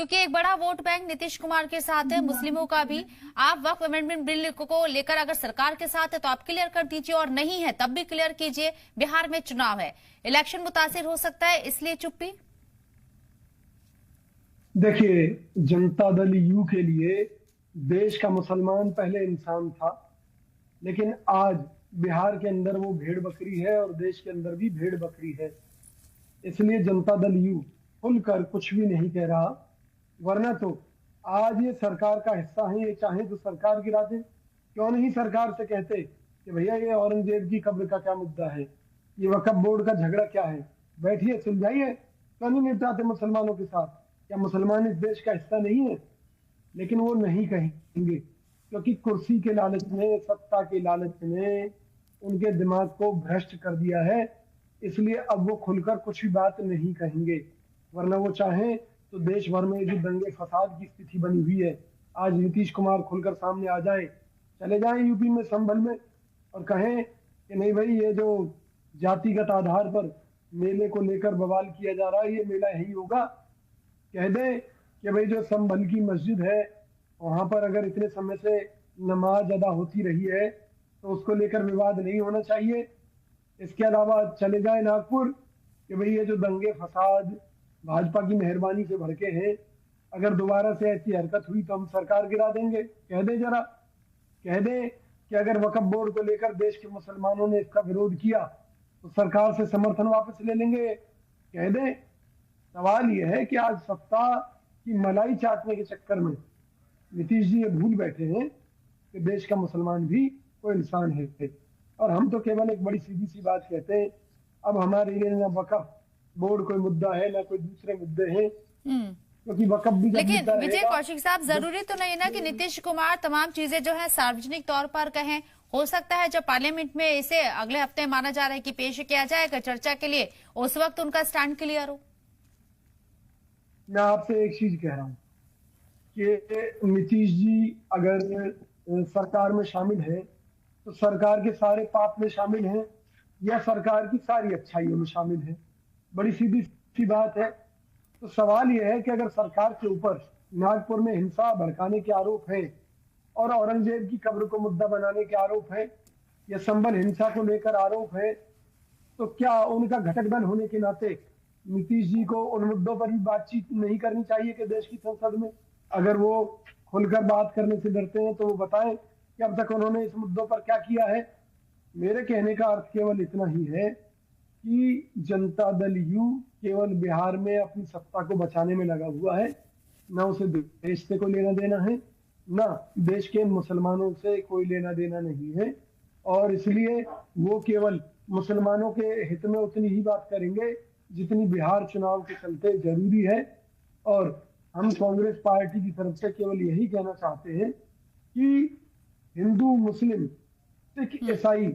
क्योंकि एक बड़ा वोट बैंक नीतीश कुमार के साथ है, मुस्लिमों का भी। आप वक्फ अमेंडमेंट बिल को लेकर अगर सरकार के साथ है तो आप क्लियर कर दीजिए, और नहीं है तब भी क्लियर कीजिए। बिहार में चुनाव है, इलेक्शन मुतासिर हो सकता है, इसलिए चुप्पी। देखिए, जनता दल यू के लिए देश का मुसलमान पहले इंसान था, लेकिन आज बिहार के अंदर वो भेड़ बकरी है और देश के अंदर भी भेड़ बकरी है। इसलिए जनता दल यू खुलकर कुछ भी नहीं कह रहा। वरना तो आज ये सरकार का हिस्सा है, ये चाहे तो सरकार गिरा दे। क्यों नहीं सरकार से कहते कि भैया ये औरंगजेब की कब्र का क्या मुद्दा है, ये वक्फ बोर्ड का झगड़ा क्या है, बैठिए सुलझाइए। क्यों नहीं निपटाते मुसलमानों के साथ? क्या मुसलमान इस देश का हिस्सा नहीं है? लेकिन वो नहीं कहेंगे, क्योंकि कुर्सी के लालच में, सत्ता के लालच ने उनके दिमाग को भ्रष्ट कर दिया है। इसलिए अब वो खुलकर कुछ भी बात नहीं कहेंगे। वरना वो चाहें तो देश भर में जो दंगे फसाद की स्थिति बनी हुई है, आज नीतीश कुमार खुलकर सामने आ जाए, चले जाएं यूपी में संभल में और कहें कि नहीं भाई, ये जो जातिगत आधार पर मेले को लेकर बवाल किया जा रहा है, ये मेला यही होगा। कह दें कि भाई जो संभल की मस्जिद है, वहां पर अगर इतने समय से नमाज अदा होती रही है तो उसको लेकर विवाद नहीं होना चाहिए। इसके अलावा चले जाए नागपुर कि भाई ये जो दंगे फसाद भाजपा की मेहरबानी से भड़के हैं, अगर दोबारा से ऐसी हरकत हुई तो हम सरकार गिरा देंगे। कह दे जरा, कह दे कि अगर वक्फ बोर्ड को लेकर देश के मुसलमानों ने इसका विरोध किया तो सरकार से समर्थन वापस ले लेंगे। कह दे। सवाल यह है कि आज सत्ता की मलाई चाटने के चक्कर में नीतीश जी ये भूल बैठे हैं कि देश का मुसलमान भी कोई इंसान है। और हम तो केवल एक बड़ी सीधी सी बात कहते हैं, अब हमारे लिए ना वक्फ बोर्ड कोई मुद्दा है ना कोई दूसरे मुद्दे हैं, क्योंकि वक्फ भी। लेकिन विजय कौशिक साहब, जरूरी तो नहीं ना कि नीतीश कुमार तमाम चीजें जो है सार्वजनिक तौर पर कहें। हो सकता है जब पार्लियामेंट में इसे अगले हफ्ते माना जा रहा है कि पेश किया जाएगा चर्चा के लिए, उस वक्त उनका स्टैंड क्लियर हो। मैं आपसे एक चीज कह रहा हूँ कि नीतीश जी अगर सरकार में शामिल है तो सरकार के सारे पाप में शामिल हैं या सरकार की सारी अच्छाइयों में शामिल है? बड़ी सीधी सी बात है। तो सवाल यह है कि अगर सरकार के ऊपर नागपुर में हिंसा भड़काने के आरोप है और औरंगजेब की कब्र को मुद्दा बनाने के आरोप है या संभल हिंसा को लेकर आरोप है, तो क्या उनका घटक दल होने के नाते नीतीश जी को उन मुद्दों पर भी बातचीत नहीं करनी चाहिए कि देश की संसद में? अगर वो खुलकर बात करने से डरते हैं तो वो बताएं कि अब तक उन्होंने इस मुद्दों पर क्या किया है। मेरे कहने का अर्थ केवल इतना ही है कि जनता दल यू केवल बिहार में अपनी सत्ता को बचाने में लगा हुआ है, ना उसे देश से कोई लेना देना है, ना देश के मुसलमानों से कोई लेना देना नहीं है। और इसलिए वो केवल मुसलमानों के हित में उतनी ही बात करेंगे जितनी बिहार चुनाव के चलते जरूरी है। और हम कांग्रेस पार्टी की तरफ से केवल यही कहना चाहते हैं कि हिंदू, मुस्लिम, सिख, ईसाई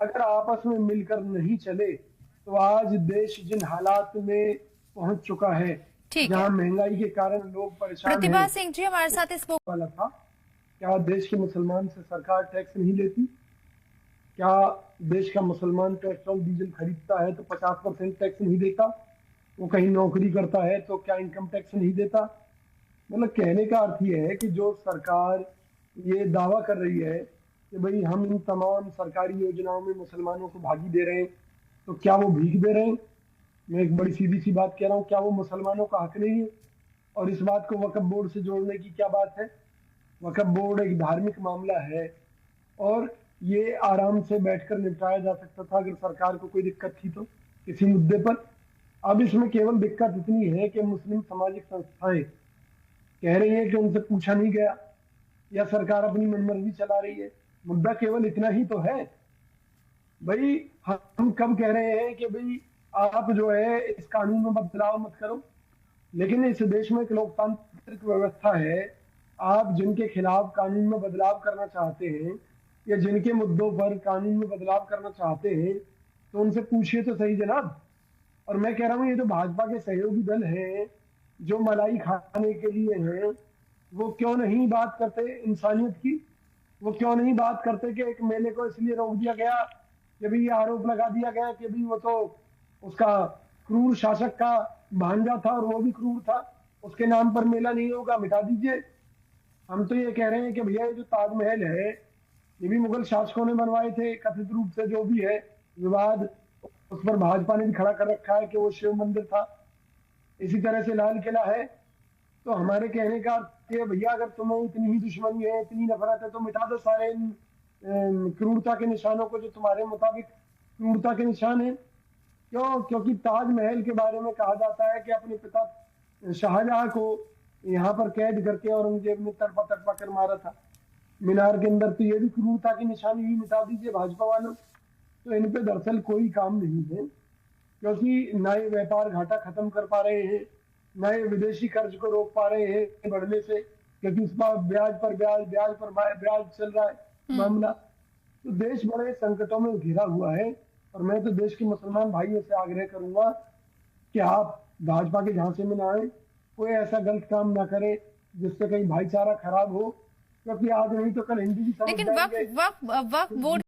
अगर आपस में मिलकर नहीं चले तो आज देश जिन हालात में पहुंच चुका है, जहां महंगाई के कारण लोग परेशान हैं। प्रतिभा सिंह जी हमारे साथ इस वाला था, क्या देश के मुसलमान से सरकार टैक्स नहीं लेती? क्या देश का मुसलमान पेट्रोल डीजल खरीदता है तो 50% टैक्स नहीं देता? वो कहीं नौकरी करता है तो क्या इनकम टैक्स नहीं देता? मतलब कहने का अर्थ ये है कि जो सरकार ये दावा कर रही है कि भाई हम इन तमाम सरकारी योजनाओं में मुसलमानों को भागी दे रहे हैं, तो क्या वो भीख दे रहे हैं? मैं एक बड़ी सीधी सी बात कह रहा हूँ, क्या वो मुसलमानों का हक नहीं है? और इस बात को वक्फ बोर्ड से जोड़ने की क्या बात है? वक्फ बोर्ड एक धार्मिक मामला है और ये आराम से बैठकर निपटाया जा सकता था अगर सरकार को कोई दिक्कत थी तो किसी मुद्दे पर। अब इसमें केवल दिक्कत इतनी है कि मुस्लिम सामाजिक संस्थाएं कह रही है कि उनसे पूछा नहीं गया या सरकार अपनी मनमर्जी चला रही है। मुद्दा केवल इतना ही तो है। भाई हम कब कह रहे हैं कि भाई आप जो है इस कानून में बदलाव मत करो, लेकिन इस देश में एक लोकतांत्रिक व्यवस्था है। आप जिनके खिलाफ कानून में बदलाव करना चाहते हैं या जिनके मुद्दों पर कानून में बदलाव करना चाहते हैं तो उनसे पूछिए तो सही जनाब। और मैं कह रहा हूँ ये जो भाजपा के सहयोगी दल हैं जो मलाई खाने के लिए हैं, वो क्यों नहीं बात करते इंसानियत की? वो क्यों नहीं बात करते कि एक मेले को इसलिए रोक दिया गया कि भाई ये आरोप लगा दिया गया कि भाई वो तो उसका क्रूर शासक का भांजा था और वो भी क्रूर था। उसके नाम पर मेला नहीं होगा, मिटा दीजिए। हम तो ये कह रहे हैं कि भैया ये जो ताजमहल है ये भी मुगल शासकों ने बनवाए थे, कथित रूप से जो भी है विवाद उस पर भाजपा ने भी खड़ा कर रखा है कि वो शिव मंदिर था। इसी तरह से लाल किला है। तो हमारे कहने का अर्थ ये भैया, अगर तुम्हें इतनी ही दुश्मनी है, इतनी नफरत है, तो मिटा दो सारे इन क्रूरता के निशानों को जो तुम्हारे मुताबिक क्रूरता के निशान है। क्यों? क्योंकि ताजमहल के बारे में कहा जाता है कि अपने पिता शाहजहां को यहाँ पर कैद करके औरंगजेब ने तड़पा तड़पा कर मारा था मीनार के अंदर। तो ये भी क्रूरता की निशानी भी मिटा दीजिए भाजपा वालों। तो इन पे दरअसल कोई काम नहीं है, क्योंकि ना ये व्यापार घाटा खत्म कर पा रहे हैं, ना ये विदेशी कर्ज को रोक पा रहे हैं बढ़ने से, क्योंकि उस पर ब्याज पर ब्याज चल रहा है मामला। तो देश बड़े संकटों में घिरा हुआ है। और मैं तो देश के मुसलमान भाइयों से आग्रह करूंगा कि आप भाजपा के झांसे में ना आए, कोई ऐसा गलत काम ना करे जिससे कहीं भाईचारा खराब हो, क्योंकि आज नहीं तो कल हिंदू भी समझ लेकिन जाएंगे। वक्फ बोर्ड